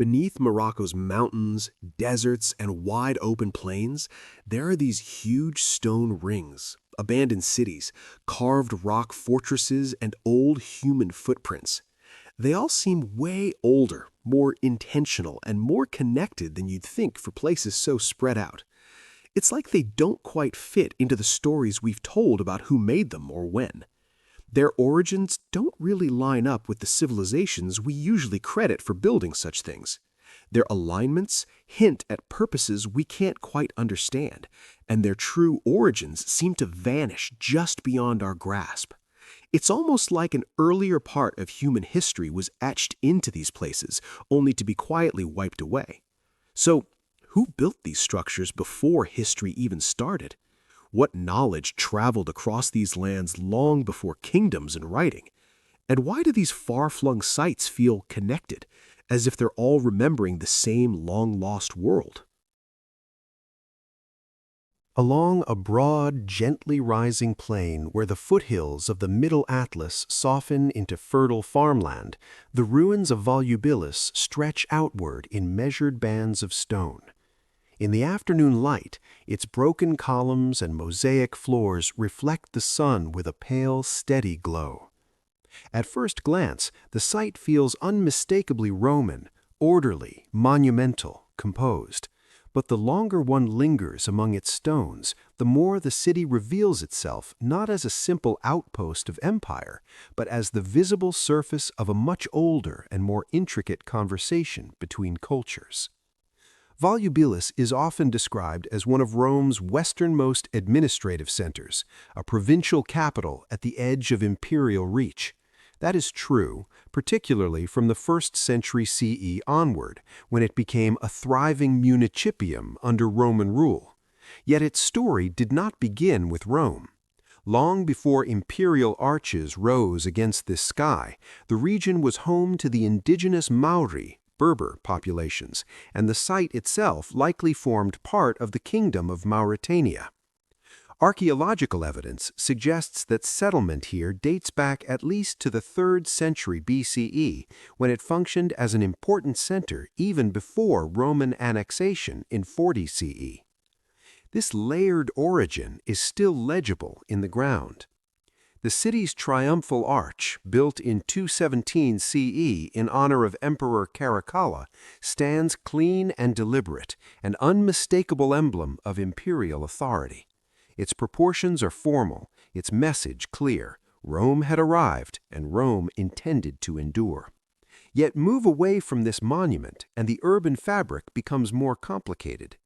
Beneath Morocco's mountains, deserts, and wide open plains, there are these huge stone rings, abandoned cities, carved rock fortresses, and old human footprints. They all seem way older, more intentional, and more connected than you'd think for places so spread out. It's like they don't quite fit into the stories we've told about who made them or when. Their origins don't really line up with the civilizations we usually credit for building such things. Their alignments hint at purposes we can't quite understand, and their true origins seem to vanish just beyond our grasp. It's almost like an earlier part of human history was etched into these places, only to be quietly wiped away. So, who built these structures before history even started? What knowledge traveled across these lands long before kingdoms and writing? And why do these far-flung sites feel connected, as if they're all remembering the same long-lost world? Along a broad, gently rising plain where the foothills of the Middle Atlas soften into fertile farmland, the ruins of Volubilis stretch outward in measured bands of stone. In the afternoon light, its broken columns and mosaic floors reflect the sun with a pale, steady glow. At first glance, the site feels unmistakably Roman, orderly, monumental, composed. But the longer one lingers among its stones, the more the city reveals itself not as a simple outpost of empire, but as the visible surface of a much older and more intricate conversation between cultures. Volubilis is often described as one of Rome's westernmost administrative centers, a provincial capital at the edge of imperial reach. That is true, particularly from the 1st century CE onward, when it became a thriving municipium under Roman rule. Yet its story did not begin with Rome. Long before imperial arches rose against this sky, the region was home to the indigenous Maori, Berber populations, and the site itself likely formed part of the Kingdom of Mauritania. Archaeological evidence suggests that settlement here dates back at least to the 3rd century BCE, when it functioned as an important center even before Roman annexation in 40 CE. This layered origin is still legible in the ground. The city's triumphal arch, built in 217 CE in honor of Emperor Caracalla, stands clean and deliberate, an unmistakable emblem of imperial authority. Its proportions are formal, its message clear. Rome had arrived, and Rome intended to endure. Yet move away from this monument, and the urban fabric becomes more complicated.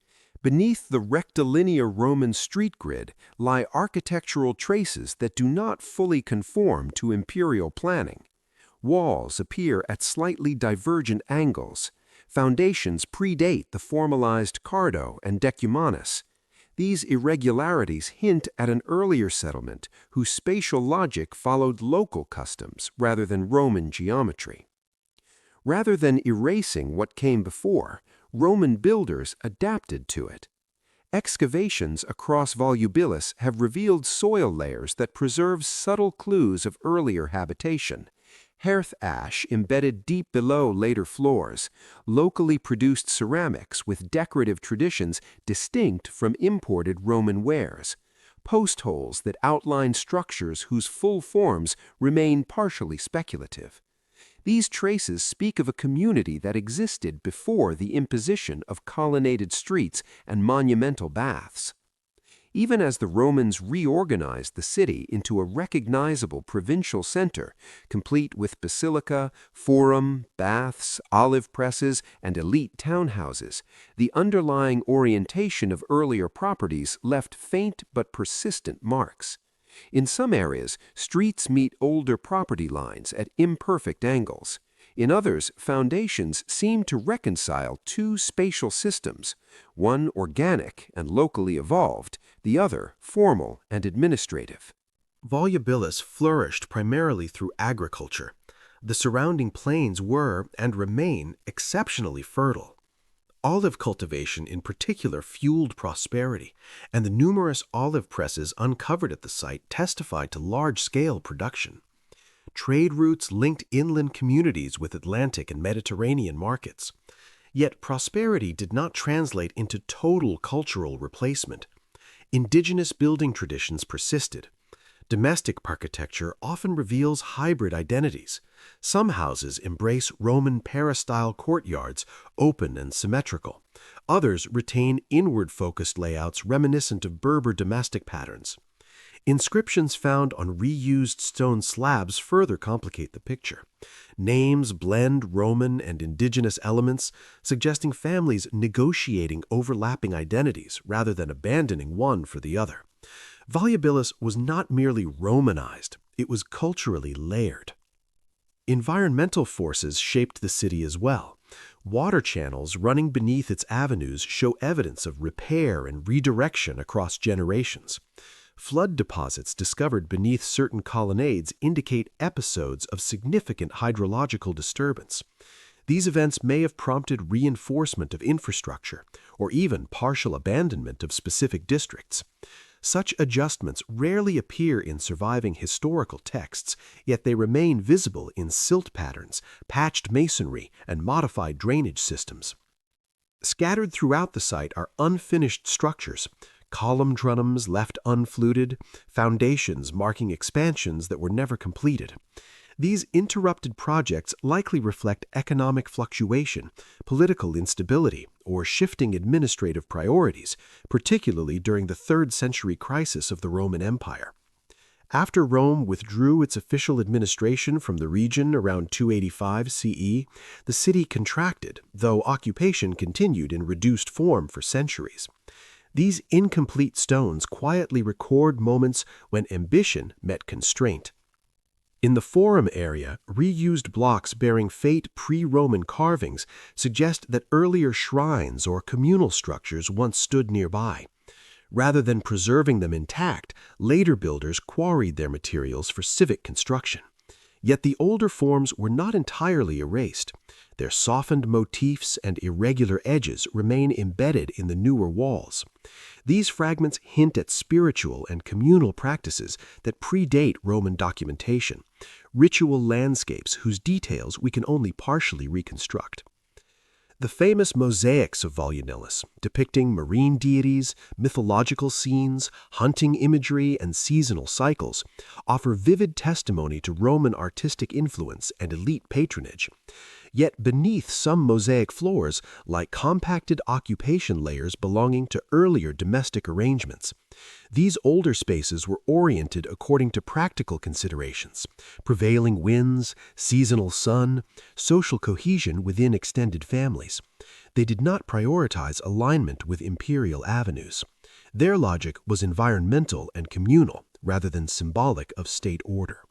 Beneath the rectilinear Roman street grid lie architectural traces that do not fully conform to imperial planning. Walls appear at slightly divergent angles. Foundations predate the formalized cardo and decumanus. These irregularities hint at an earlier settlement whose spatial logic followed local customs rather than Roman geometry. Rather than erasing what came before, Roman builders adapted to it. Excavations across Volubilis have revealed soil layers that preserve subtle clues of earlier habitation. Hearth ash embedded deep below later floors, locally produced ceramics with decorative traditions distinct from imported Roman wares, post holes that outline structures whose full forms remain partially speculative. These traces speak of a community that existed before the imposition of colonnaded streets and monumental baths. Even as the Romans reorganized the city into a recognizable provincial center, complete with basilica, forum, baths, olive presses, and elite townhouses, the underlying orientation of earlier properties left faint but persistent marks. In some areas, streets meet older property lines at imperfect angles. In others, foundations seem to reconcile two spatial systems, one organic and locally evolved, the other formal and administrative. Volubilis flourished primarily through agriculture. The surrounding plains were, and remain, exceptionally fertile. Olive cultivation in particular fueled prosperity, and the numerous olive presses uncovered at the site testified to large-scale production. Trade routes linked inland communities with Atlantic and Mediterranean markets. Yet prosperity did not translate into total cultural replacement. Indigenous building traditions persisted. Domestic architecture often reveals hybrid identities. Some houses embrace Roman peristyle courtyards, open and symmetrical. Others retain inward-focused layouts reminiscent of Berber domestic patterns. Inscriptions found on reused stone slabs further complicate the picture. Names blend Roman and indigenous elements, suggesting families negotiating overlapping identities rather than abandoning one for the other. Volubilis was not merely Romanized, it was culturally layered. Environmental forces shaped the city as well. Water channels running beneath its avenues show evidence of repair and redirection across generations. Flood deposits discovered beneath certain colonnades indicate episodes of significant hydrological disturbance. These events may have prompted reinforcement of infrastructure or even partial abandonment of specific districts. Such adjustments rarely appear in surviving historical texts, yet they remain visible in silt patterns, patched masonry, and modified drainage systems. Scattered throughout the site are unfinished structures, column trunnions left unfluted, foundations marking expansions that were never completed. These interrupted projects likely reflect economic fluctuation, political instability, or shifting administrative priorities, particularly during the 3rd century crisis of the Roman Empire. After Rome withdrew its official administration from the region around 285 CE, the city contracted, though occupation continued in reduced form for centuries. These incomplete stones quietly record moments when ambition met constraint. In the Forum area, reused blocks bearing faint pre-Roman carvings suggest that earlier shrines or communal structures once stood nearby. Rather than preserving them intact, later builders quarried their materials for civic construction. Yet the older forms were not entirely erased. Their softened motifs and irregular edges remain embedded in the newer walls. These fragments hint at spiritual and communal practices that predate Roman documentation, ritual landscapes whose details we can only partially reconstruct. The famous mosaics of Volubilis, depicting marine deities, mythological scenes, hunting imagery, and seasonal cycles, offer vivid testimony to Roman artistic influence and elite patronage. Yet beneath some mosaic floors lie compacted occupation layers belonging to earlier domestic arrangements. These older spaces were oriented according to practical considerations: prevailing winds, seasonal sun, social cohesion within extended families. They did not prioritize alignment with imperial avenues. Their logic was environmental and communal rather than symbolic of state order.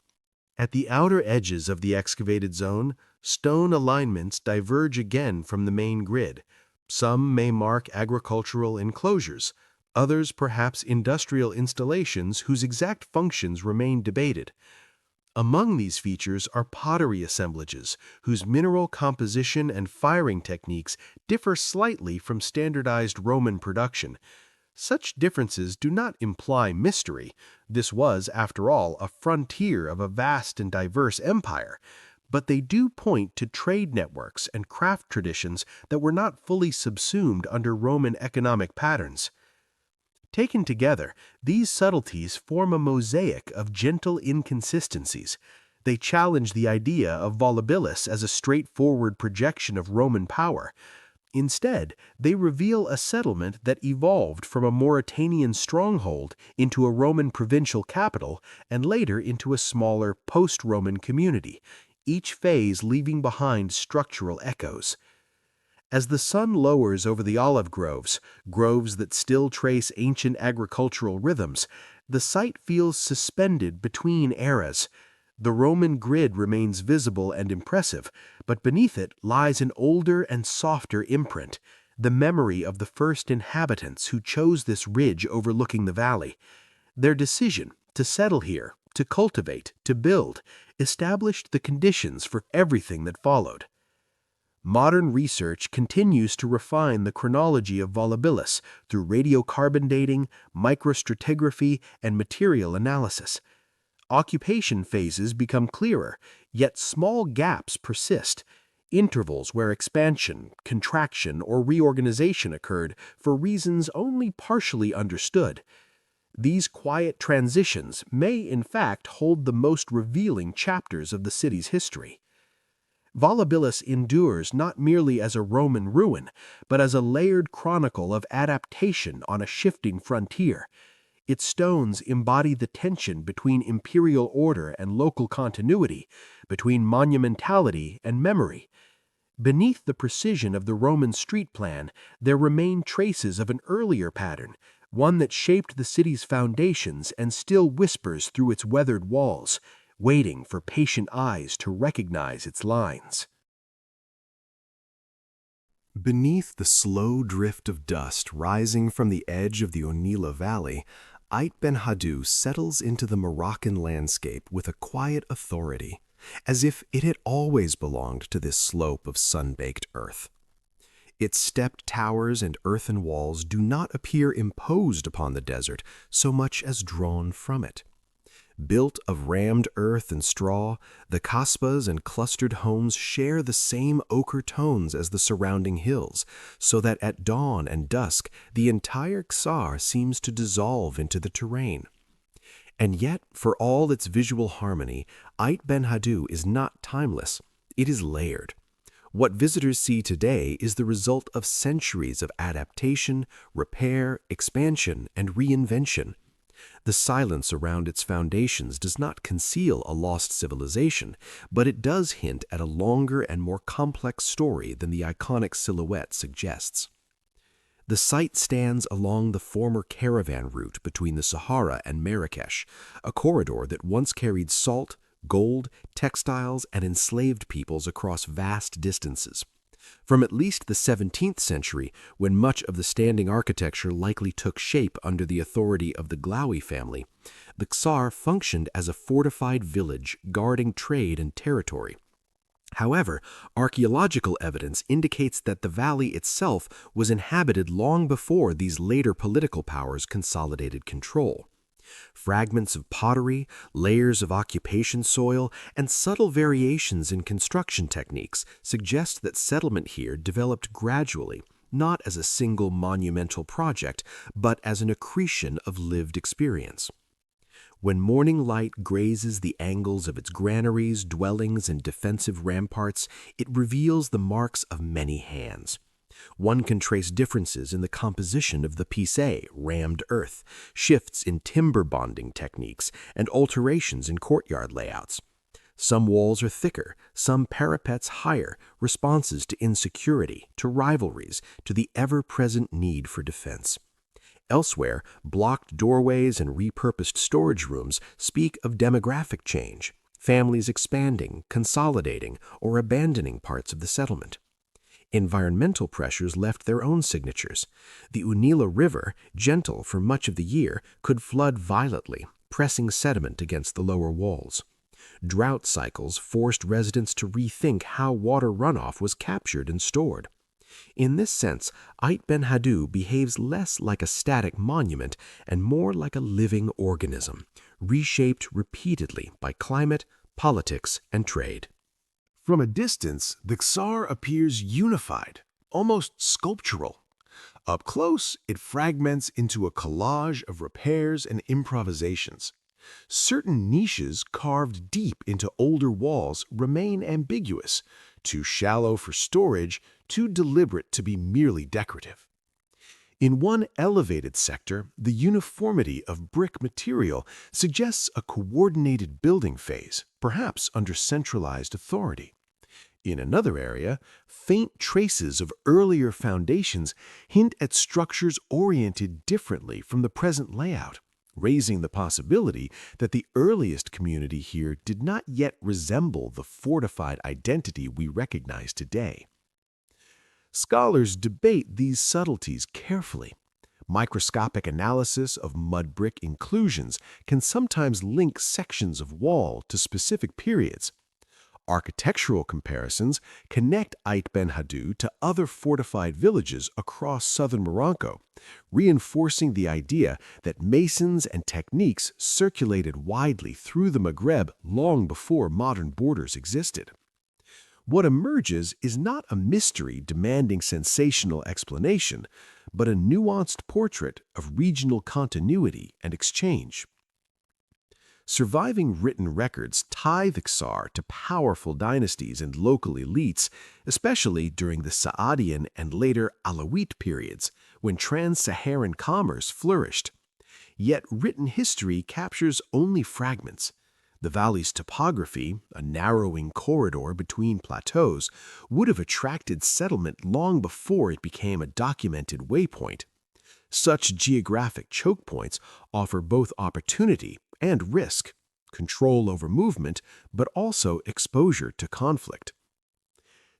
At the outer edges of the excavated zone, stone alignments diverge again from the main grid. Some may mark agricultural enclosures, others perhaps industrial installations whose exact functions remain debated. Among these features are pottery assemblages, whose mineral composition and firing techniques differ slightly from standardized Roman production. Such differences do not imply mystery. This was, after all, a frontier of a vast and diverse empire. But they do point to trade networks and craft traditions that were not fully subsumed under Roman economic patterns. Taken together, these subtleties form a mosaic of gentle inconsistencies. They challenge the idea of Volubilis as a straightforward projection of Roman power. Instead, they reveal a settlement that evolved from a Mauritanian stronghold into a Roman provincial capital and later into a smaller post-Roman community, each phase leaving behind structural echoes. As the sun lowers over the olive groves, groves that still trace ancient agricultural rhythms, the site feels suspended between eras. The Roman grid remains visible and impressive, but beneath it lies an older and softer imprint, the memory of the first inhabitants who chose this ridge overlooking the valley. Their decision to settle here, to cultivate, to build, established the conditions for everything that followed. Modern research continues to refine the chronology of Volubilis through radiocarbon dating, microstratigraphy, and material analysis. Occupation phases become clearer, yet small gaps persist. intervals where expansion, contraction, or reorganization occurred for reasons only partially understood. These quiet transitions may, in fact, hold the most revealing chapters of the city's history. Volubilis endures not merely as a Roman ruin, but as a layered chronicle of adaptation on a shifting frontier. Its stones embody the tension between imperial order and local continuity, between monumentality and memory. Beneath the precision of the Roman street plan, there remain traces of an earlier pattern, one that shaped the city's foundations and still whispers through its weathered walls, waiting for patient eyes to recognize its lines. Beneath the slow drift of dust rising from the edge of the Onila Valley, Ait Ben Haddou settles into the Moroccan landscape with a quiet authority, as if it had always belonged to this slope of sun-baked earth. Its stepped towers and earthen walls do not appear imposed upon the desert so much as drawn from it. Built of rammed earth and straw, the kasbahs and clustered homes share the same ochre tones as the surrounding hills, so that at dawn and dusk the entire Ksar seems to dissolve into the terrain. And yet, for all its visual harmony, Ait Ben Haddou is not timeless. It is layered. What visitors see today is the result of centuries of adaptation, repair, expansion, and reinvention. The silence around its foundations does not conceal a lost civilization, but it does hint at a longer and more complex story than the iconic silhouette suggests. The site stands along the former caravan route between the Sahara and Marrakesh, a corridor that once carried salt, gold, textiles, and enslaved peoples across vast distances. From at least the 17th century, when much of the standing architecture likely took shape under the authority of the Glaoui family, the Ksar functioned as a fortified village guarding trade and territory. However, archaeological evidence indicates that the valley itself was inhabited long before these later political powers consolidated control. Fragments of pottery, layers of occupation soil, and subtle variations in construction techniques suggest that settlement here developed gradually, not as a single monumental project, but as an accretion of lived experience. When morning light grazes the angles of its granaries, dwellings, and defensive ramparts, it reveals the marks of many hands. One can trace differences in the composition of the pisse, rammed earth, shifts in timber bonding techniques, and alterations in courtyard layouts. Some walls are thicker, some parapets higher, responses to insecurity, to rivalries, to the ever-present need for defense. Elsewhere, blocked doorways and repurposed storage rooms speak of demographic change, families expanding, consolidating, or abandoning parts of the settlement. Environmental pressures left their own signatures. The Unila River, gentle for much of the year, could flood violently, pressing sediment against the lower walls. Drought cycles forced residents to rethink how water runoff was captured and stored. In this sense, Ait Ben Haddou behaves less like a static monument and more like a living organism, reshaped repeatedly by climate, politics, and trade. From a distance, the Ksar appears unified, almost sculptural. Up close, it fragments into a collage of repairs and improvisations. Certain niches carved deep into older walls remain ambiguous, too shallow for storage, too deliberate to be merely decorative. In one elevated sector, the uniformity of brick material suggests a coordinated building phase, perhaps under centralized authority. In another area, faint traces of earlier foundations hint at structures oriented differently from the present layout, raising the possibility that the earliest community here did not yet resemble the fortified identity we recognize today. Scholars debate these subtleties carefully. Microscopic analysis of mudbrick inclusions can sometimes link sections of wall to specific periods. Architectural comparisons connect Ait Ben Haddou to other fortified villages across southern Morocco, reinforcing the idea that masons and techniques circulated widely through the Maghreb long before modern borders existed. What emerges is not a mystery demanding sensational explanation, but a nuanced portrait of regional continuity and exchange. Surviving written records tie the Ksar to powerful dynasties and local elites, especially during the Saadian and later Alawite periods, when trans-Saharan commerce flourished. Yet written history captures only fragments. The valley's topography, a narrowing corridor between plateaus, would have attracted settlement long before it became a documented waypoint. Such geographic choke points offer both opportunity and risk, control over movement, but also exposure to conflict.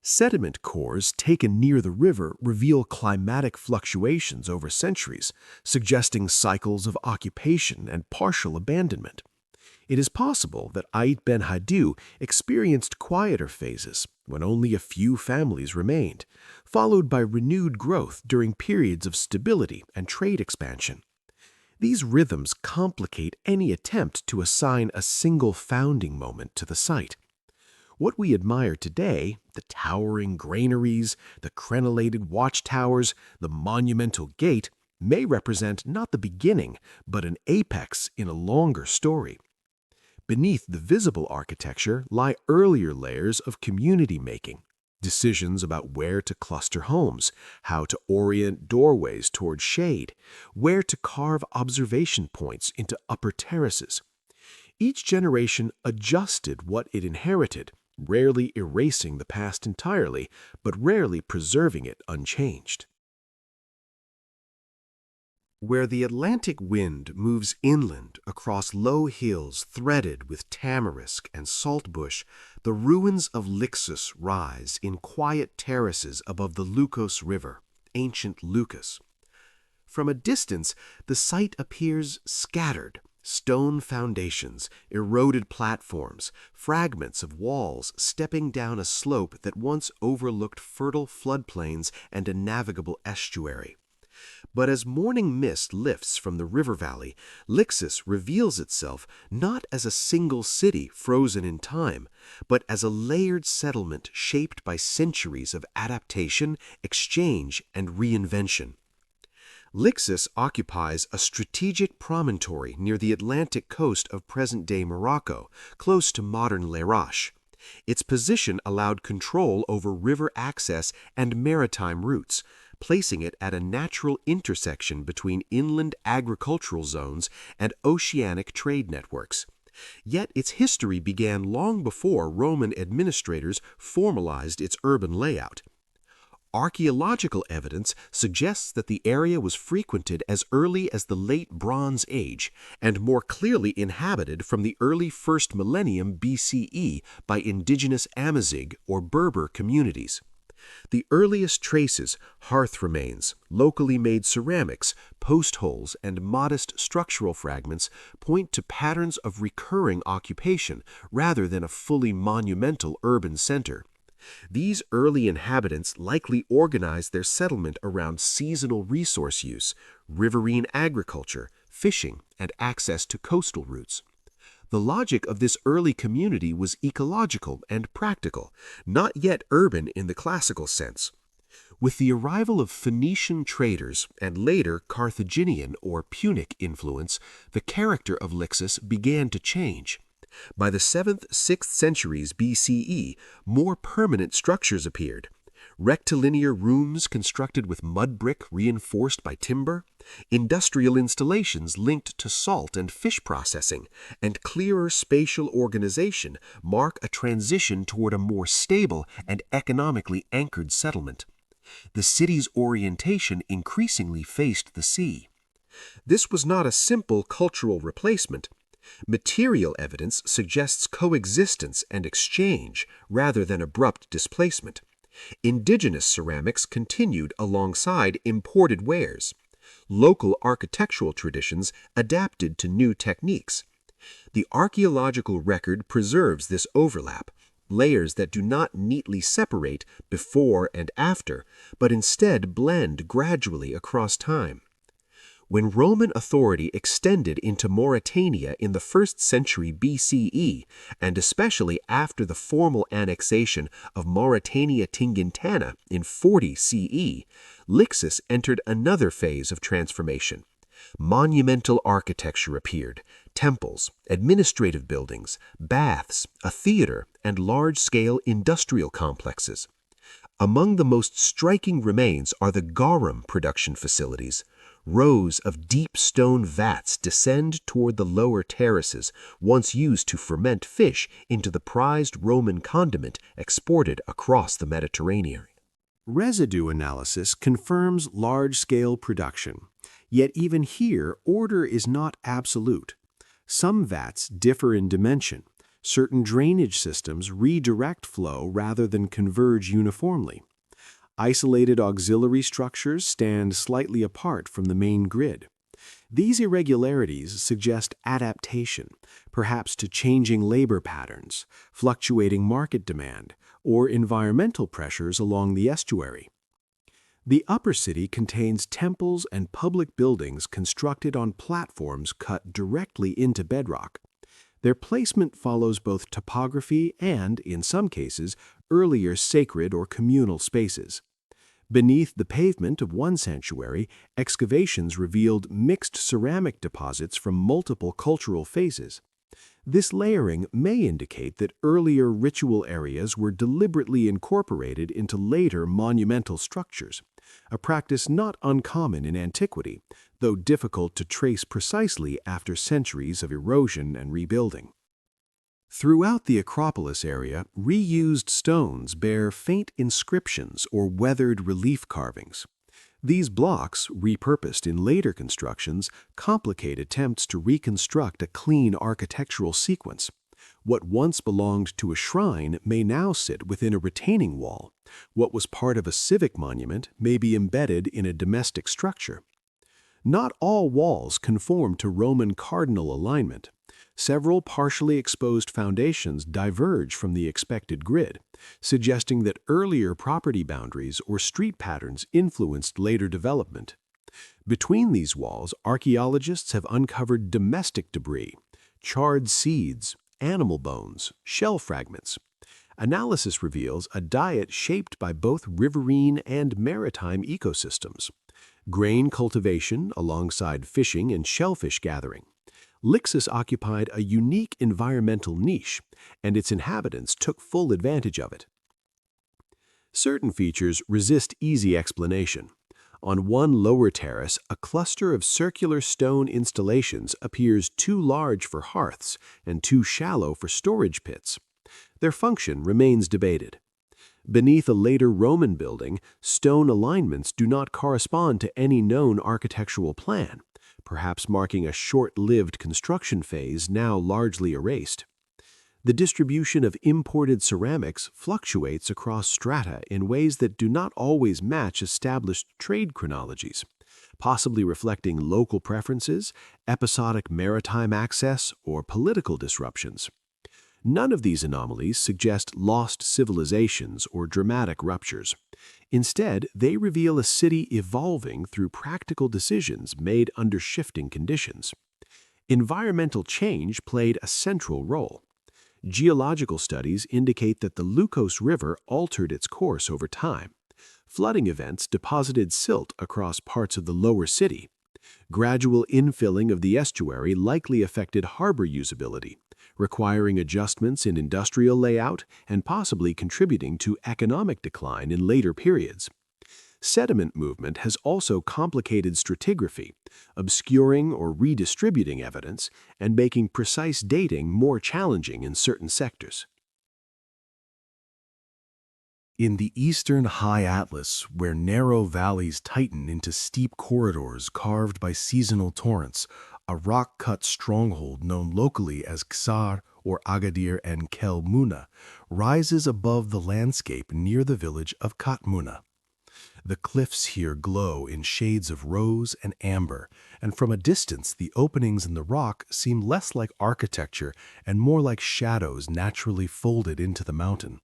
Sediment cores taken near the river reveal climatic fluctuations over centuries, suggesting cycles of occupation and partial abandonment. It is possible that Ait Ben Hadu experienced quieter phases when only a few families remained, followed by renewed growth during periods of stability and trade expansion. These rhythms complicate any attempt to assign a single founding moment to the site. What we admire today, the towering granaries, the crenellated watchtowers, the monumental gate, may represent not the beginning, but an apex in a longer story. Beneath the visible architecture lie earlier layers of community making, decisions about where to cluster homes, how to orient doorways toward shade, where to carve observation points into upper terraces. Each generation adjusted what it inherited, rarely erasing the past entirely, but rarely preserving it unchanged. Where the Atlantic wind moves inland across low hills threaded with tamarisk and saltbush, the ruins of Lixus rise in quiet terraces above the Lukos River, ancient Lucas. From a distance, the site appears scattered. Stone foundations, eroded platforms, fragments of walls stepping down a slope that once overlooked fertile floodplains and a navigable estuary. But as morning mist lifts from the river valley, Lixus reveals itself not as a single city frozen in time, but as a layered settlement shaped by centuries of adaptation, exchange, and reinvention. Lixus occupies a strategic promontory near the Atlantic coast of present-day Morocco, close to modern Lerache. Its position allowed control over river access and maritime routes, placing it at a natural intersection between inland agricultural zones and oceanic trade networks. Yet its history began long before Roman administrators formalized its urban layout. Archaeological evidence suggests that the area was frequented as early as the late Bronze Age and more clearly inhabited from the early 1st millennium BCE by indigenous Amazigh or Berber communities. The earliest traces, hearth remains, locally made ceramics, post holes, and modest structural fragments point to patterns of recurring occupation rather than a fully monumental urban center. These early inhabitants likely organized their settlement around seasonal resource use, riverine agriculture, fishing, and access to coastal routes. The logic of this early community was ecological and practical, not yet urban in the classical sense. With the arrival of Phoenician traders and later Carthaginian or Punic influence, the character of Lixus began to change. By the 7th–6th centuries BCE, more permanent structures appeared. Rectilinear rooms constructed with mud brick reinforced by timber, industrial installations linked to salt and fish processing, and clearer spatial organization mark a transition toward a more stable and economically anchored settlement. The city's orientation increasingly faced the sea. This was not a simple cultural replacement. Material evidence suggests coexistence and exchange rather than abrupt displacement. Indigenous ceramics continued alongside imported wares. Local architectural traditions adapted to new techniques. The archaeological record preserves this overlap, layers that do not neatly separate before and after, but instead blend gradually across time. When Roman authority extended into Mauritania in the 1st century BCE, and especially after the formal annexation of Mauritania Tingitana in 40 CE, Lixus entered another phase of transformation. Monumental architecture appeared: temples, administrative buildings, baths, a theater, and large-scale industrial complexes. Among the most striking remains are the garum production facilities. Rows of deep stone vats descend toward the lower terraces, once used to ferment fish into the prized Roman condiment exported across the Mediterranean. Residue analysis confirms large-scale production. Yet even here, order is not absolute. Some vats differ in dimension. Certain drainage systems redirect flow rather than converge uniformly. Isolated auxiliary structures stand slightly apart from the main grid. These irregularities suggest adaptation, perhaps to changing labor patterns, fluctuating market demand, or environmental pressures along the estuary. The upper city contains temples and public buildings constructed on platforms cut directly into bedrock. Their placement follows both topography and, in some cases, earlier sacred or communal spaces. Beneath the pavement of one sanctuary, excavations revealed mixed ceramic deposits from multiple cultural phases. This layering may indicate that earlier ritual areas were deliberately incorporated into later monumental structures, a practice not uncommon in antiquity, though difficult to trace precisely after centuries of erosion and rebuilding. Throughout the Acropolis area, reused stones bear faint inscriptions or weathered relief carvings. These blocks, repurposed in later constructions, complicate attempts to reconstruct a clean architectural sequence. What once belonged to a shrine may now sit within a retaining wall. What was part of a civic monument may be embedded in a domestic structure. Not all walls conform to Roman cardinal alignment. Several partially exposed foundations diverge from the expected grid, suggesting that earlier property boundaries or street patterns influenced later development. Between these walls, archaeologists have uncovered domestic debris, charred seeds, animal bones, shell fragments. Analysis reveals a diet shaped by both riverine and maritime ecosystems. Grain cultivation alongside fishing and shellfish gathering. Lixus occupied a unique environmental niche, and its inhabitants took full advantage of it. Certain features resist easy explanation. On one lower terrace, a cluster of circular stone installations appears too large for hearths and too shallow for storage pits. Their function remains debated. Beneath a later Roman building, stone alignments do not correspond to any known architectural plan, perhaps marking a short-lived construction phase now largely erased. The distribution of imported ceramics fluctuates across strata in ways that do not always match established trade chronologies, possibly reflecting local preferences, episodic maritime access, or political disruptions. None of these anomalies suggest lost civilizations or dramatic ruptures. Instead, they reveal a city evolving through practical decisions made under shifting conditions. Environmental change played a central role. Geological studies indicate that the Lukos River altered its course over time. Flooding events deposited silt across parts of the lower city. Gradual infilling of the estuary likely affected harbor usability, requiring adjustments in industrial layout and possibly contributing to economic decline in later periods. Sediment movement has also complicated stratigraphy, obscuring or redistributing evidence and making precise dating more challenging in certain sectors. In the eastern high Atlas, where narrow valleys tighten into steep corridors carved by seasonal torrents, a rock-cut stronghold known locally as Ksar or Agadir and Kel Muna rises above the landscape near the village of Katmuna. The cliffs here glow in shades of rose and amber, and from a distance the openings in the rock seem less like architecture and more like shadows naturally folded into the mountain.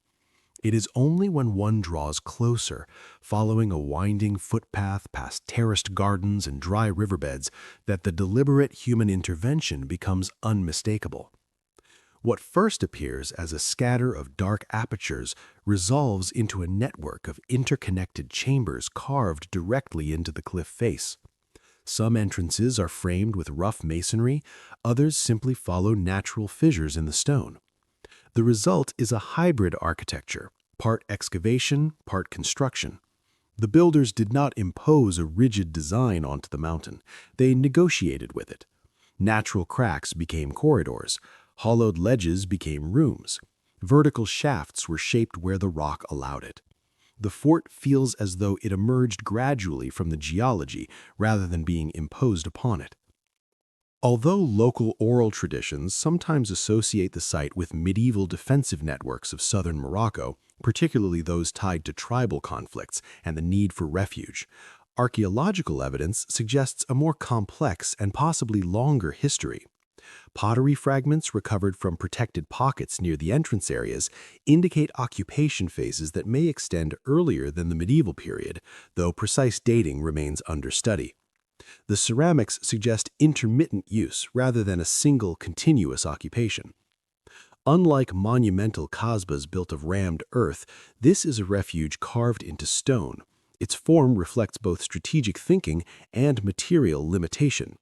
It is only when one draws closer, following a winding footpath past terraced gardens and dry riverbeds, that the deliberate human intervention becomes unmistakable. What first appears as a scatter of dark apertures resolves into a network of interconnected chambers carved directly into the cliff face. Some entrances are framed with rough masonry, others simply follow natural fissures in the stone. The result is a hybrid architecture, part excavation, part construction. The builders did not impose a rigid design onto the mountain, they negotiated with it. Natural cracks became corridors, hollowed ledges became rooms. Vertical shafts were shaped where the rock allowed it. The fort feels as though it emerged gradually from the geology rather than being imposed upon it. Although local oral traditions sometimes associate the site with medieval defensive networks of southern Morocco, particularly those tied to tribal conflicts and the need for refuge, archaeological evidence suggests a more complex and possibly longer history. Pottery fragments recovered from protected pockets near the entrance areas indicate occupation phases that may extend earlier than the medieval period, though precise dating remains under study. The ceramics suggest intermittent use rather than a single continuous occupation. Unlike monumental kasbahs built of rammed earth, this is a refuge carved into stone. Its form reflects both strategic thinking and material limitation.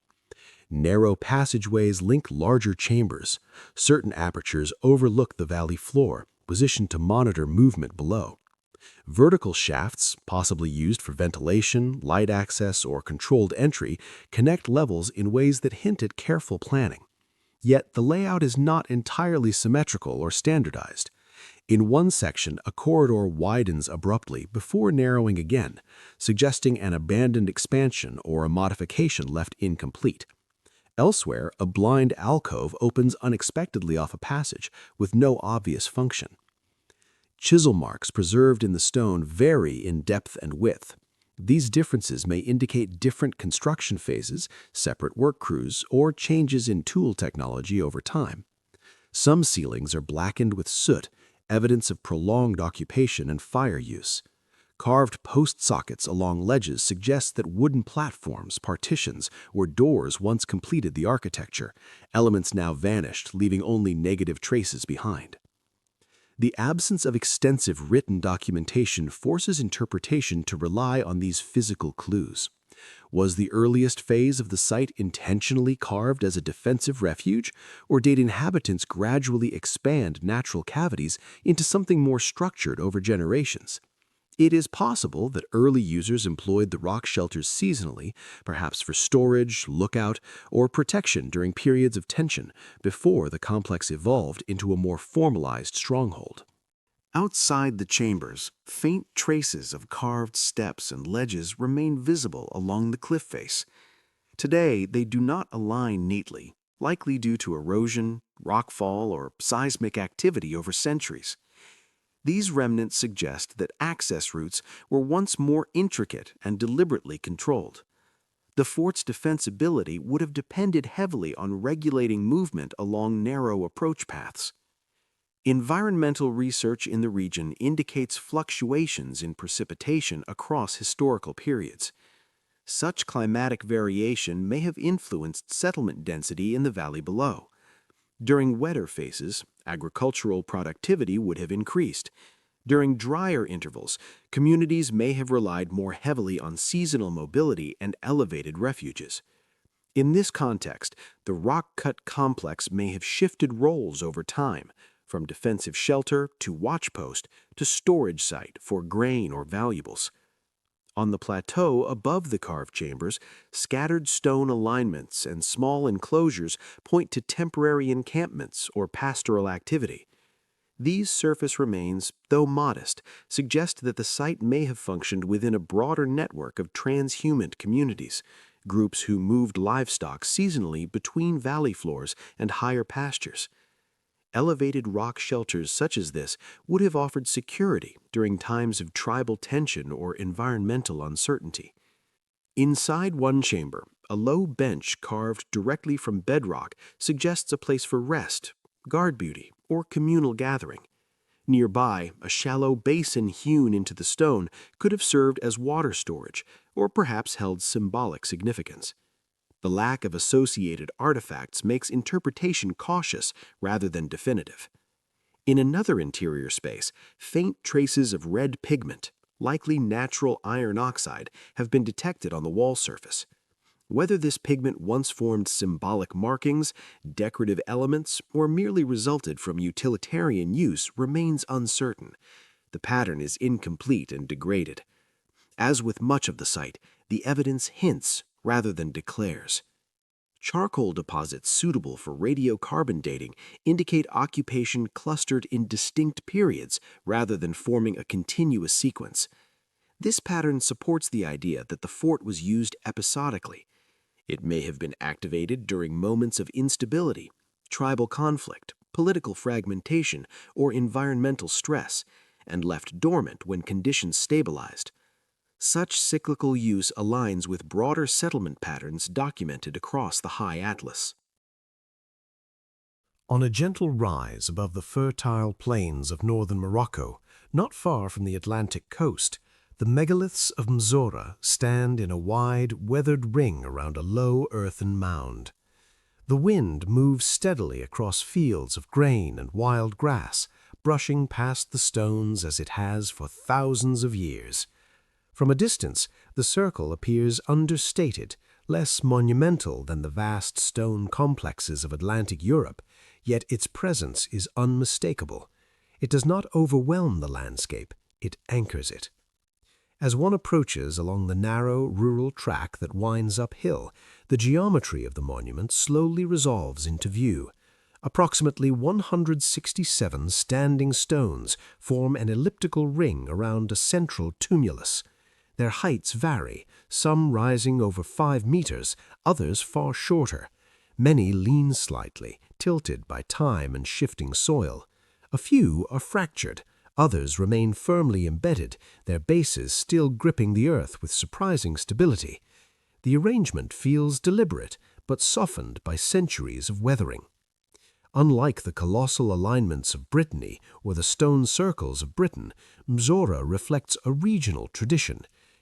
Narrow passageways link larger chambers. Certain apertures overlook the valley floor, positioned to monitor movement below. Vertical shafts, possibly used for ventilation, light access, or controlled entry, connect levels in ways that hint at careful planning. Yet the layout is not entirely symmetrical or standardized. In one section, a corridor widens abruptly before narrowing again, suggesting an abandoned expansion or a modification left incomplete. Elsewhere, a blind alcove opens unexpectedly off a passage with no obvious function. Chisel marks preserved in the stone vary in depth and width. These differences may indicate different construction phases, separate work crews, or changes in tool technology over time. Some ceilings are blackened with soot, evidence of prolonged occupation and fire use. Carved post sockets along ledges suggest that wooden platforms, partitions, or doors once completed the architecture, elements now vanished, leaving only negative traces behind. The absence of extensive written documentation forces interpretation to rely on these physical clues. Was the earliest phase of the site intentionally carved as a defensive refuge, or did inhabitants gradually expand natural cavities into something more structured over generations? It is possible that early users employed the rock shelters seasonally, perhaps for storage, lookout, or protection during periods of tension, before the complex evolved into a more formalized stronghold. Outside the chambers, faint traces of carved steps and ledges remain visible along the cliff face. Today, they do not align neatly, likely due to erosion, rockfall, or seismic activity over centuries. These remnants suggest that access routes were once more intricate and deliberately controlled. The fort's defensibility would have depended heavily on regulating movement along narrow approach paths. Environmental research in the region indicates fluctuations in precipitation across historical periods. Such climatic variation may have influenced settlement density in the valley below. During wetter phases, agricultural productivity would have increased. During drier intervals, communities may have relied more heavily on seasonal mobility and elevated refuges. In this context, the rock-cut complex may have shifted roles over time, from defensive shelter to watchpost to storage site for grain or valuables. On the plateau above the carved chambers, scattered stone alignments and small enclosures point to temporary encampments or pastoral activity. These surface remains, though modest, suggest that the site may have functioned within a broader network of transhumant communities, groups who moved livestock seasonally between valley floors and higher pastures. Elevated rock shelters such as this would have offered security during times of tribal tension or environmental uncertainty. Inside one chamber, a low bench carved directly from bedrock suggests a place for rest, guard duty, or communal gathering. Nearby, a shallow basin hewn into the stone could have served as water storage, or perhaps held symbolic significance. The lack of associated artifacts makes interpretation cautious rather than definitive. In another interior space, faint traces of red pigment, likely natural iron oxide, have been detected on the wall surface. Whether this pigment once formed symbolic markings, decorative elements, or merely resulted from utilitarian use remains uncertain. The pattern is incomplete and degraded. As with much of the site, the evidence hints rather than declares. Charcoal deposits suitable for radiocarbon dating indicate occupation clustered in distinct periods rather than forming a continuous sequence. This pattern supports the idea that the fort was used episodically. It may have been activated during moments of instability, tribal conflict, political fragmentation, or environmental stress, and left dormant when conditions stabilized. Such cyclical use aligns with broader settlement patterns documented across the High Atlas. On a gentle rise above the fertile plains of northern Morocco, not far from the Atlantic coast, the megaliths of Mzora stand in a wide, weathered ring around a low earthen mound. The wind moves steadily across fields of grain and wild grass, brushing past the stones as it has for thousands of years. From a distance, the circle appears understated, less monumental than the vast stone complexes of Atlantic Europe, yet its presence is unmistakable. It does not overwhelm the landscape, it anchors it. As one approaches along the narrow, rural track that winds uphill, the geometry of the monument slowly resolves into view. Approximately 167 standing stones form an elliptical ring around a central tumulus. Their heights vary, some rising over 5 meters, others far shorter. Many lean slightly, tilted by time and shifting soil. A few are fractured. Others remain firmly embedded, their bases still gripping the earth with surprising stability. The arrangement feels deliberate, but softened by centuries of weathering. Unlike the colossal alignments of Brittany or the stone circles of Britain, Mzora reflects a regional tradition.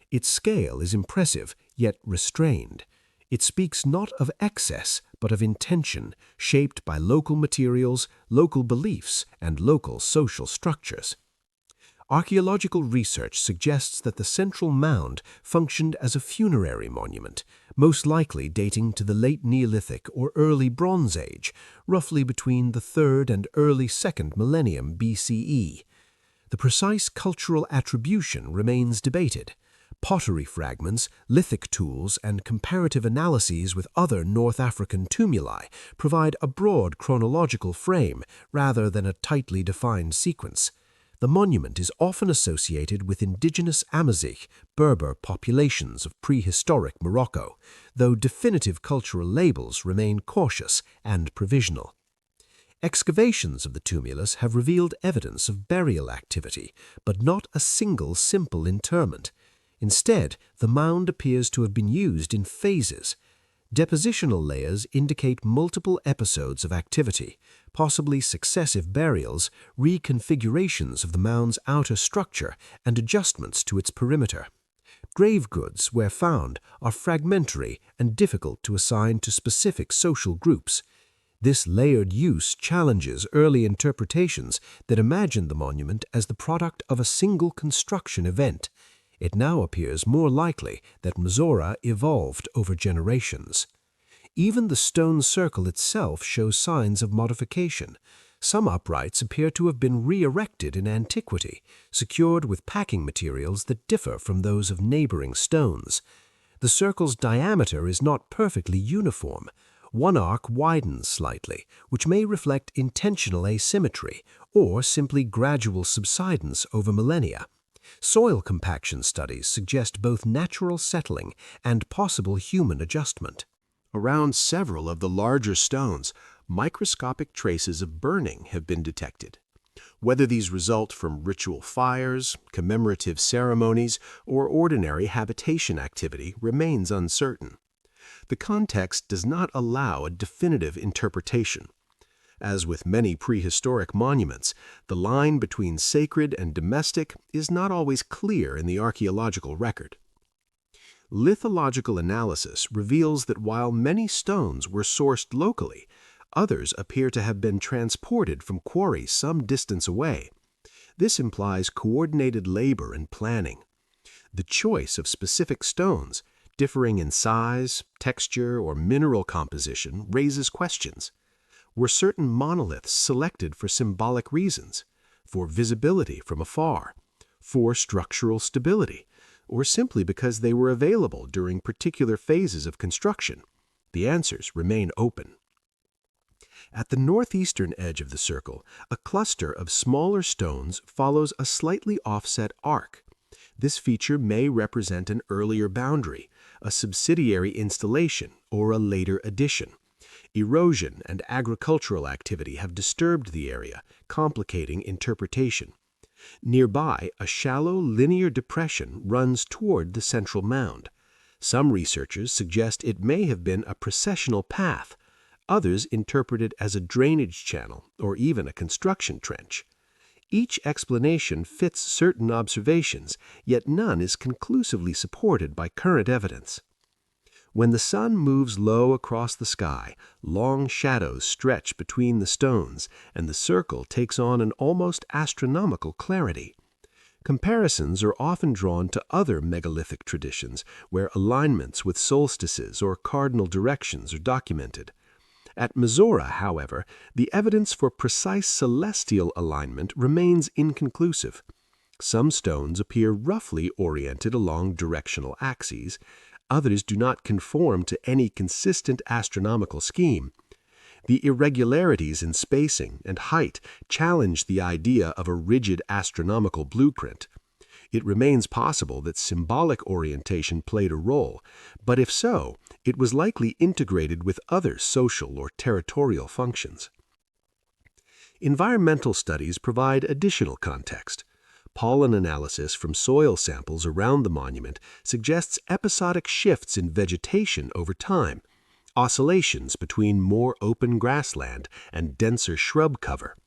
Its scale is impressive, yet restrained. It speaks not of excess, but of intention, shaped by local materials, local beliefs, and local social structures. Archaeological research suggests that the central mound functioned as a funerary monument, most likely dating to the late Neolithic or early Bronze Age, roughly between the 3rd and early 2nd millennium BCE. The precise cultural attribution remains debated. Pottery fragments, lithic tools, and comparative analyses with other North African tumuli provide a broad chronological frame rather than a tightly defined sequence. The monument is often associated with indigenous Amazigh, Berber populations of prehistoric Morocco, though definitive cultural labels remain cautious and provisional. Excavations of the tumulus have revealed evidence of burial activity, but not a single simple interment. Instead, the mound appears to have been used in phases. Depositional layers indicate multiple episodes of activity, possibly successive burials, reconfigurations of the mound's outer structure, and adjustments to its perimeter. Grave goods, where found, are fragmentary and difficult to assign to specific social groups. This layered use challenges early interpretations that imagined the monument as the product of a single construction event. It now appears more likely that Mzora evolved over generations. Even the stone circle itself shows signs of modification. Some uprights appear to have been re-erected in antiquity, secured with packing materials that differ from those of neighboring stones. The circle's diameter is not perfectly uniform. One arc widens slightly, which may reflect intentional asymmetry or simply gradual subsidence over millennia. Soil compaction studies suggest both natural settling and possible human adjustment. Around several of the larger stones, microscopic traces of burning have been detected. Whether these result from ritual fires, commemorative ceremonies, or ordinary habitation activity remains uncertain. The context does not allow a definitive interpretation. As with many prehistoric monuments, the line between sacred and domestic is not always clear in the archaeological record. Lithological analysis reveals that while many stones were sourced locally, others appear to have been transported from quarries some distance away. This implies coordinated labor and planning. The choice of specific stones, differing in size, texture, or mineral composition, raises questions. Were certain monoliths selected for symbolic reasons, for visibility from afar, for structural stability, or simply because they were available during particular phases of construction? The answers remain open. At the northeastern edge of the circle, a cluster of smaller stones follows a slightly offset arc. This feature may represent an earlier boundary, a subsidiary installation, or a later addition. Erosion and agricultural activity have disturbed the area, complicating interpretation. Nearby, a shallow linear depression runs toward the central mound. Some researchers suggest it may have been a processional path. Others interpret it as a drainage channel or even a construction trench. Each explanation fits certain observations, yet none is conclusively supported by current evidence. When the sun moves low across the sky, long shadows stretch between the stones, and the circle takes on an almost astronomical clarity. Comparisons are often drawn to other megalithic traditions where alignments with solstices or cardinal directions are documented. At Mizora, however, the evidence for precise celestial alignment remains inconclusive. Some stones appear roughly oriented along directional axes. Others do not conform to any consistent astronomical scheme. The irregularities in spacing and height challenge the idea of a rigid astronomical blueprint. It remains possible that symbolic orientation played a role, but if so, it was likely integrated with other social or territorial functions. Environmental studies provide additional context. Pollen analysis from soil samples around the monument suggests episodic shifts in vegetation over time, oscillations between more open grassland and denser shrub cover.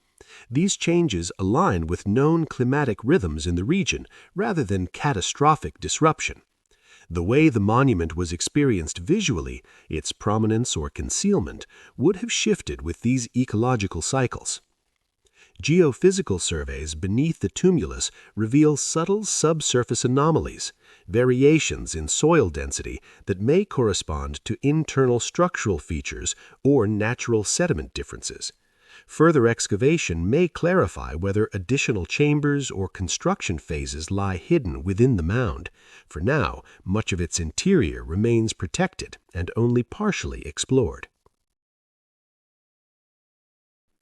These changes align with known climatic rhythms in the region rather than catastrophic disruption. The way the monument was experienced visually, its prominence or concealment, would have shifted with these ecological cycles. Geophysical surveys beneath the tumulus reveal subtle subsurface anomalies, variations in soil density that may correspond to internal structural features or natural sediment differences. Further excavation may clarify whether additional chambers or construction phases lie hidden within the mound. For now, much of its interior remains protected and only partially explored.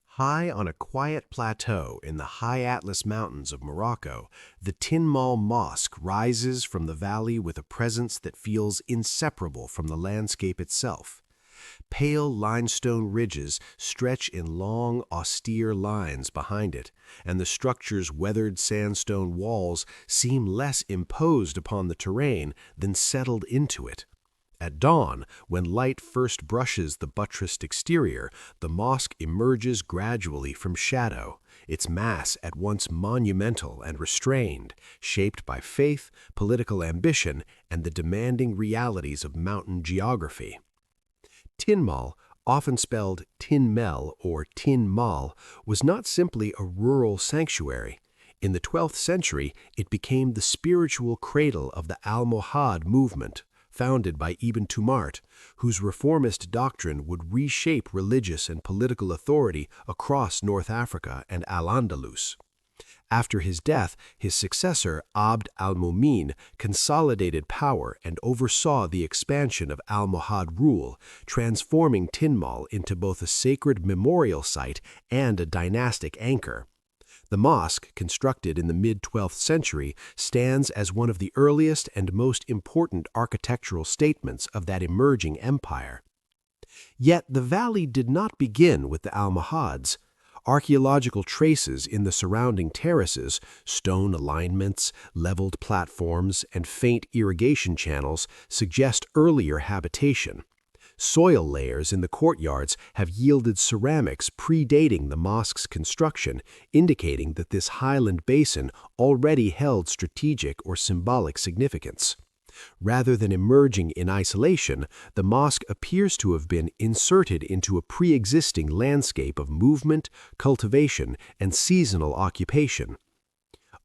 High on a quiet plateau in the high Atlas Mountains of Morocco, the Tinmal Mosque rises from the valley with a presence that feels inseparable from the landscape itself. Pale limestone ridges stretch in long, austere lines behind it, and the structure's weathered sandstone walls seem less imposed upon the terrain than settled into it. At dawn, when light first brushes the buttressed exterior, the mosque emerges gradually from shadow, its mass at once monumental and restrained, shaped by faith, political ambition, and the demanding realities of mountain geography. Tinmal, often spelled Tinmel or Tinmal, was not simply a rural sanctuary. In the 12th century, it became the spiritual cradle of the Almohad movement, founded by Ibn Tumart, whose reformist doctrine would reshape religious and political authority across North Africa and Al-Andalus. After his death, his successor, Abd al-Mumin, consolidated power and oversaw the expansion of Almohad rule, transforming Tinmal into both a sacred memorial site and a dynastic anchor. The mosque, constructed in the mid-12th century, stands as one of the earliest and most important architectural statements of that emerging empire. Yet the valley did not begin with the Almohads. Archaeological traces in the surrounding terraces, stone alignments, leveled platforms, and faint irrigation channels suggest earlier habitation. Soil layers in the courtyards have yielded ceramics predating the mosque's construction, indicating that this highland basin already held strategic or symbolic significance. Rather than emerging in isolation, the mosque appears to have been inserted into a pre-existing landscape of movement, cultivation, and seasonal occupation.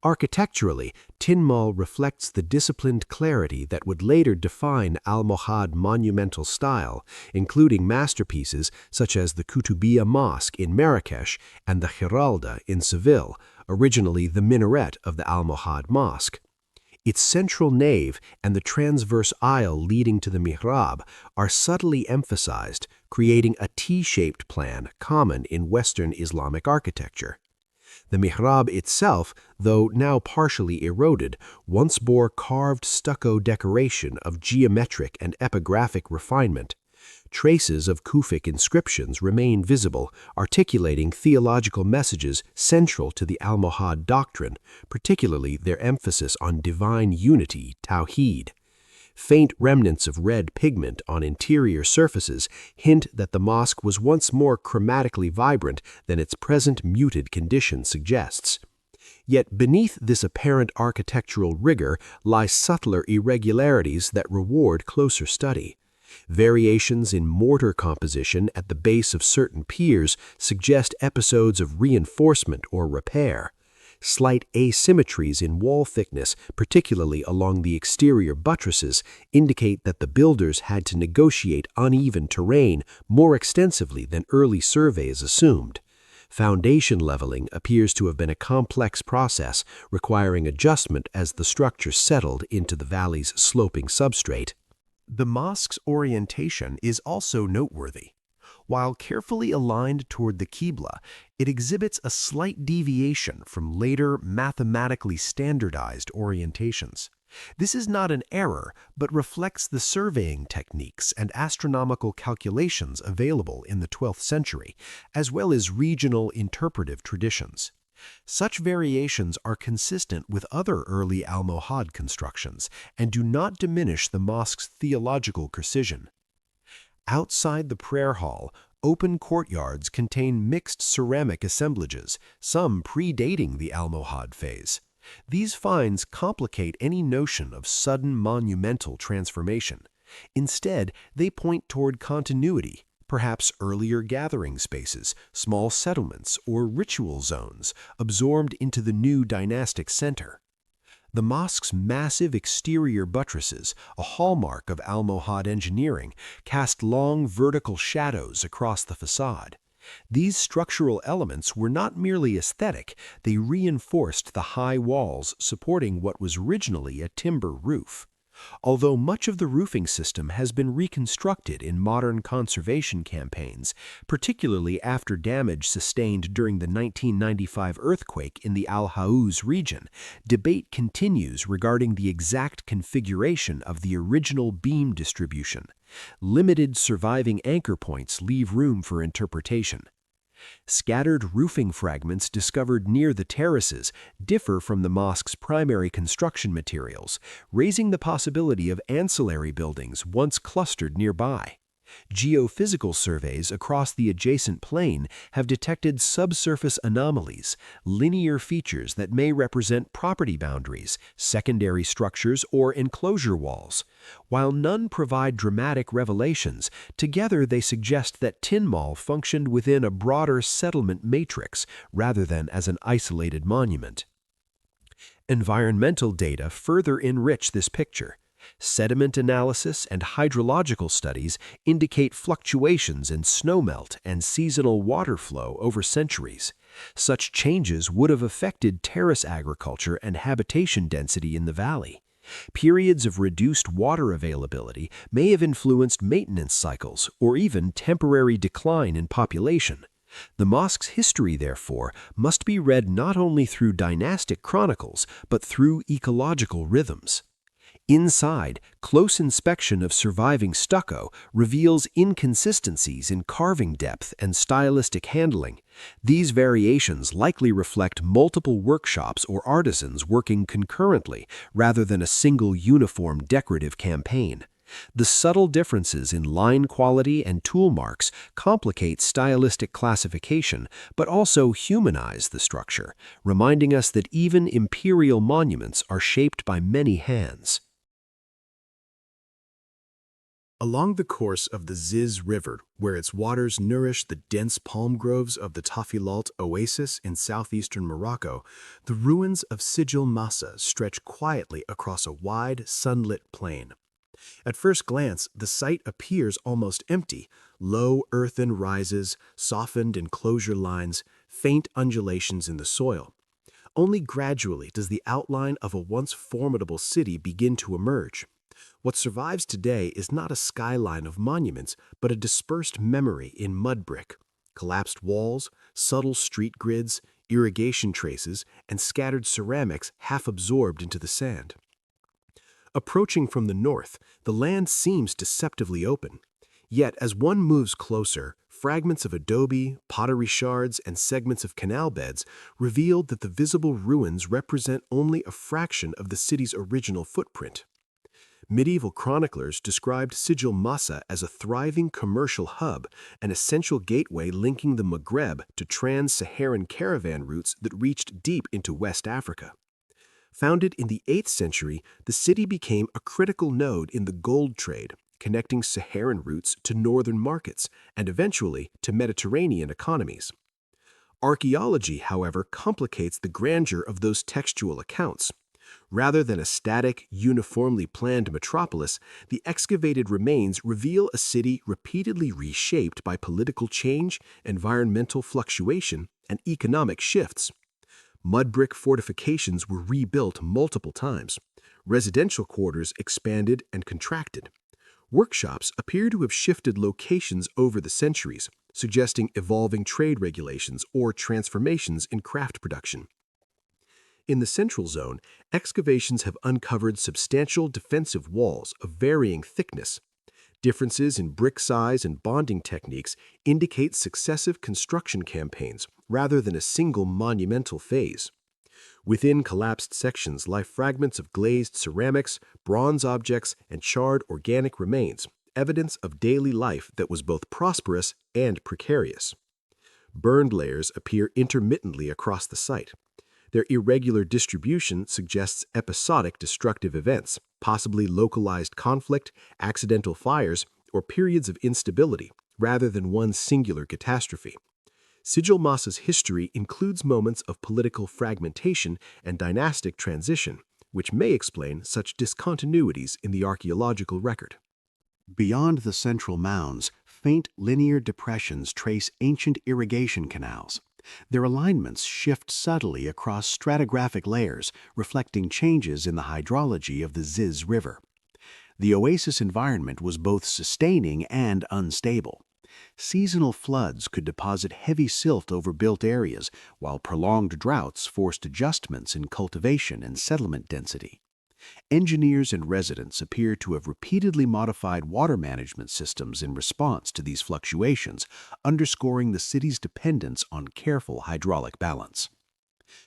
Architecturally, Tinmol reflects the disciplined clarity that would later define Almohad monumental style, including masterpieces such as the Kutubiyya Mosque in Marrakesh and the Giralda in Seville, originally the minaret of the Almohad Mosque. Its central nave and the transverse aisle leading to the mihrab are subtly emphasized, creating a T-shaped plan common in Western Islamic architecture. The mihrab itself, though now partially eroded, once bore carved stucco decoration of geometric and epigraphic refinement. Traces of Kufic inscriptions remain visible, articulating theological messages central to the Almohad doctrine, particularly their emphasis on divine unity, tawhid. Faint remnants of red pigment on interior surfaces hint that the mosque was once more chromatically vibrant than its present muted condition suggests. Yet beneath this apparent architectural rigor lie subtler irregularities that reward closer study. Variations in mortar composition at the base of certain piers suggest episodes of reinforcement or repair. Slight asymmetries in wall thickness, particularly along the exterior buttresses, indicate that the builders had to negotiate uneven terrain more extensively than early surveys assumed. Foundation leveling appears to have been a complex process, requiring adjustment as the structure settled into the valley's sloping substrate. The mosque's orientation is also noteworthy. While carefully aligned toward the Qibla, it exhibits a slight deviation from later mathematically standardized orientations. This is not an error, but reflects the surveying techniques and astronomical calculations available in the 12th century, as well as regional interpretive traditions. Such variations are consistent with other early Almohad constructions and do not diminish the mosque's theological precision. Outside the prayer hall, open courtyards contain mixed ceramic assemblages, some predating the Almohad phase. These finds complicate any notion of sudden monumental transformation. Instead, they point toward continuity, perhaps earlier gathering spaces, small settlements, or ritual zones absorbed into the new dynastic center. The mosque's massive exterior buttresses, a hallmark of Almohad engineering, cast long vertical shadows across the facade. These structural elements were not merely aesthetic, they reinforced the high walls supporting what was originally a timber roof. Although much of the roofing system has been reconstructed in modern conservation campaigns, particularly after damage sustained during the 1995 earthquake in the Al Haouz region, debate continues regarding the exact configuration of the original beam distribution. Limited surviving anchor points leave room for interpretation. Scattered roofing fragments discovered near the terraces differ from the mosque's primary construction materials, raising the possibility of ancillary buildings once clustered nearby. Geophysical surveys across the adjacent plain have detected subsurface anomalies, linear features that may represent property boundaries, secondary structures, or enclosure walls. While none provide dramatic revelations, together they suggest that Tinmol functioned within a broader settlement matrix rather than as an isolated monument. Environmental data further enrich this picture. Sediment analysis and hydrological studies indicate fluctuations in snowmelt and seasonal water flow over centuries. Such changes would have affected terrace agriculture and habitation density in the valley. Periods of reduced water availability may have influenced maintenance cycles or even temporary decline in population. The mosque's history, therefore, must be read not only through dynastic chronicles, but through ecological rhythms. Inside, close inspection of surviving stucco reveals inconsistencies in carving depth and stylistic handling. These variations likely reflect multiple workshops or artisans working concurrently rather than a single uniform decorative campaign. The subtle differences in line quality and tool marks complicate stylistic classification, but also humanize the structure, reminding us that even imperial monuments are shaped by many hands. Along the course of the Ziz River, where its waters nourish the dense palm groves of the Tafilalt oasis in southeastern Morocco, the ruins of Sijil Massa stretch quietly across a wide, sunlit plain. At first glance, the site appears almost empty: low earthen rises, softened enclosure lines, faint undulations in the soil. Only gradually does the outline of a once formidable city begin to emerge. What survives today is not a skyline of monuments, but a dispersed memory in mudbrick: collapsed walls, subtle street grids, irrigation traces, and scattered ceramics half absorbed into the sand. Approaching from the north, the land seems deceptively open. Yet, as one moves closer, fragments of adobe, pottery shards, and segments of canal beds reveal that the visible ruins represent only a fraction of the city's original footprint. Medieval chroniclers described Sijil Massa as a thriving commercial hub, an essential gateway linking the Maghreb to trans-Saharan caravan routes that reached deep into West Africa. Founded in the 8th century, the city became a critical node in the gold trade, connecting Saharan routes to northern markets and eventually to Mediterranean economies. Archaeology, however, complicates the grandeur of those textual accounts. Rather than a static, uniformly planned metropolis, the excavated remains reveal a city repeatedly reshaped by political change, environmental fluctuation, and economic shifts. Mudbrick fortifications were rebuilt multiple times. Residential quarters expanded and contracted. Workshops appear to have shifted locations over the centuries, suggesting evolving trade regulations or transformations in craft production. In the central zone, excavations have uncovered substantial defensive walls of varying thickness. Differences in brick size and bonding techniques indicate successive construction campaigns rather than a single monumental phase. Within collapsed sections lie fragments of glazed ceramics, bronze objects, and charred organic remains, evidence of daily life that was both prosperous and precarious. Burned layers appear intermittently across the site. Their irregular distribution suggests episodic destructive events, possibly localized conflict, accidental fires, or periods of instability, rather than one singular catastrophe. Sijil Massa's history includes moments of political fragmentation and dynastic transition, which may explain such discontinuities in the archaeological record. Beyond the central mounds, faint linear depressions trace ancient irrigation canals. Their alignments shift subtly across stratigraphic layers, reflecting changes in the hydrology of the Ziz River. The oasis environment was both sustaining and unstable. Seasonal floods could deposit heavy silt over built areas, while prolonged droughts forced adjustments in cultivation and settlement density. Engineers and residents appear to have repeatedly modified water management systems in response to these fluctuations, underscoring the city's dependence on careful hydraulic balance.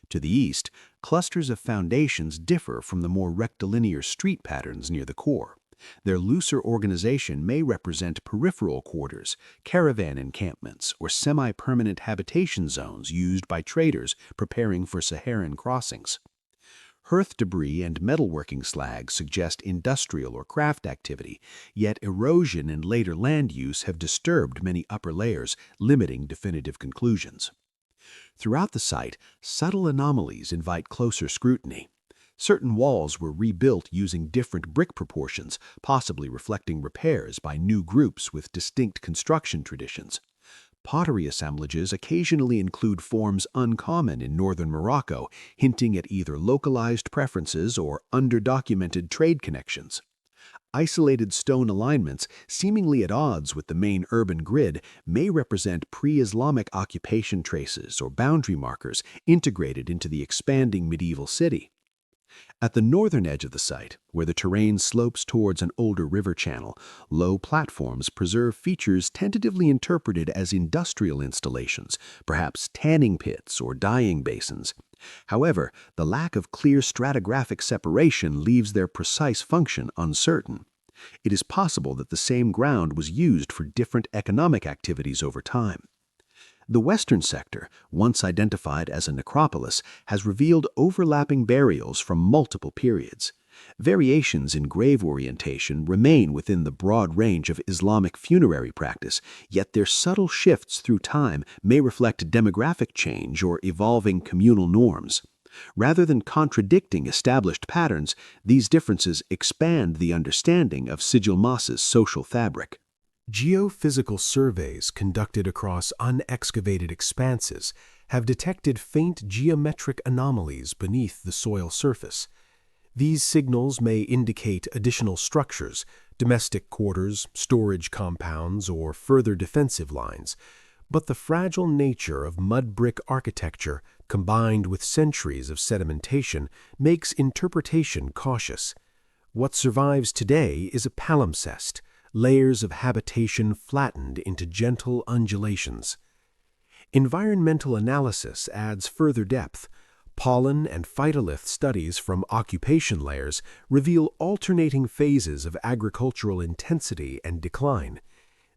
To the east, clusters of foundations differ from the more rectilinear street patterns near the core. Their looser organization may represent peripheral quarters, caravan encampments, or semi-permanent habitation zones used by traders preparing for Saharan crossings. Hearth debris and metalworking slag suggest industrial or craft activity, yet erosion and later land use have disturbed many upper layers, limiting definitive conclusions. Throughout the site, subtle anomalies invite closer scrutiny. Certain walls were rebuilt using different brick proportions, possibly reflecting repairs by new groups with distinct construction traditions. Pottery assemblages occasionally include forms uncommon in northern Morocco, hinting at either localized preferences or underdocumented trade connections. Isolated stone alignments, seemingly at odds with the main urban grid, may represent pre-Islamic occupation traces or boundary markers integrated into the expanding medieval city. At the northern edge of the site, where the terrain slopes towards an older river channel, low platforms preserve features tentatively interpreted as industrial installations, perhaps tanning pits or dyeing basins. However, the lack of clear stratigraphic separation leaves their precise function uncertain. It is possible that the same ground was used for different economic activities over time. The western sector, once identified as a necropolis, has revealed overlapping burials from multiple periods. Variations in grave orientation remain within the broad range of Islamic funerary practice, yet their subtle shifts through time may reflect demographic change or evolving communal norms. Rather than contradicting established patterns, these differences expand the understanding of Sigil Mas's social fabric. Geophysical surveys conducted across unexcavated expanses have detected faint geometric anomalies beneath the soil surface. These signals may indicate additional structures, domestic quarters, storage compounds, or further defensive lines, but the fragile nature of mudbrick architecture, combined with centuries of sedimentation, makes interpretation cautious. What survives today is a palimpsest, layers of habitation flattened into gentle undulations. Environmental analysis adds further depth. Pollen and phytolith studies from occupation layers reveal alternating phases of agricultural intensity and decline.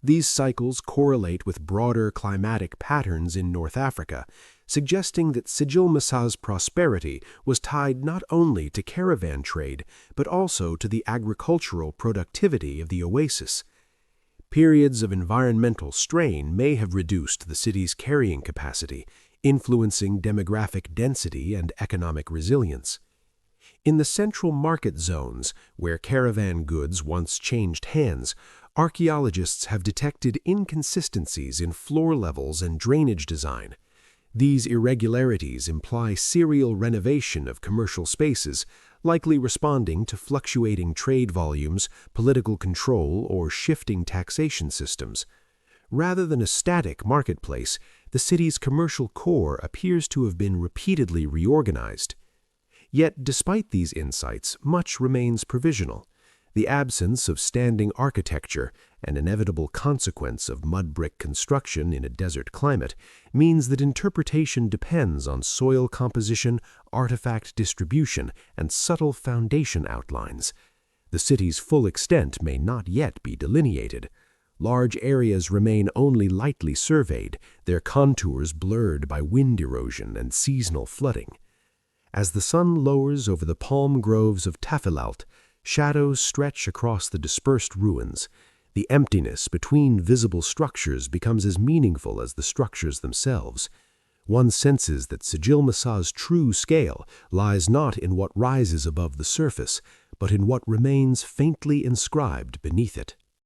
These cycles correlate with broader climatic patterns in North Africa, suggesting that Sigil Massa's prosperity was tied not only to caravan trade, but also to the agricultural productivity of the oasis. Periods of environmental strain may have reduced the city's carrying capacity, influencing demographic density and economic resilience. In the central market zones, where caravan goods once changed hands, archaeologists have detected inconsistencies in floor levels and drainage design. These irregularities imply serial renovation of commercial spaces, likely responding to fluctuating trade volumes, political control, or shifting taxation systems. Rather than a static marketplace, the city's commercial core appears to have been repeatedly reorganized. Yet, despite these insights, much remains provisional. The absence of standing architecture, an inevitable consequence of mud-brick construction in a desert climate, means that interpretation depends on soil composition, artifact distribution, and subtle foundation outlines. The city's full extent may not yet be delineated. Large areas remain only lightly surveyed, their contours blurred by wind erosion and seasonal flooding. As the sun lowers over the palm groves of Tafilalt, shadows stretch across the dispersed ruins. The emptiness between visible structures becomes as meaningful as the structures themselves. One senses that Sigil Massa's true scale lies not in what rises above the surface, but in what remains faintly inscribed beneath it.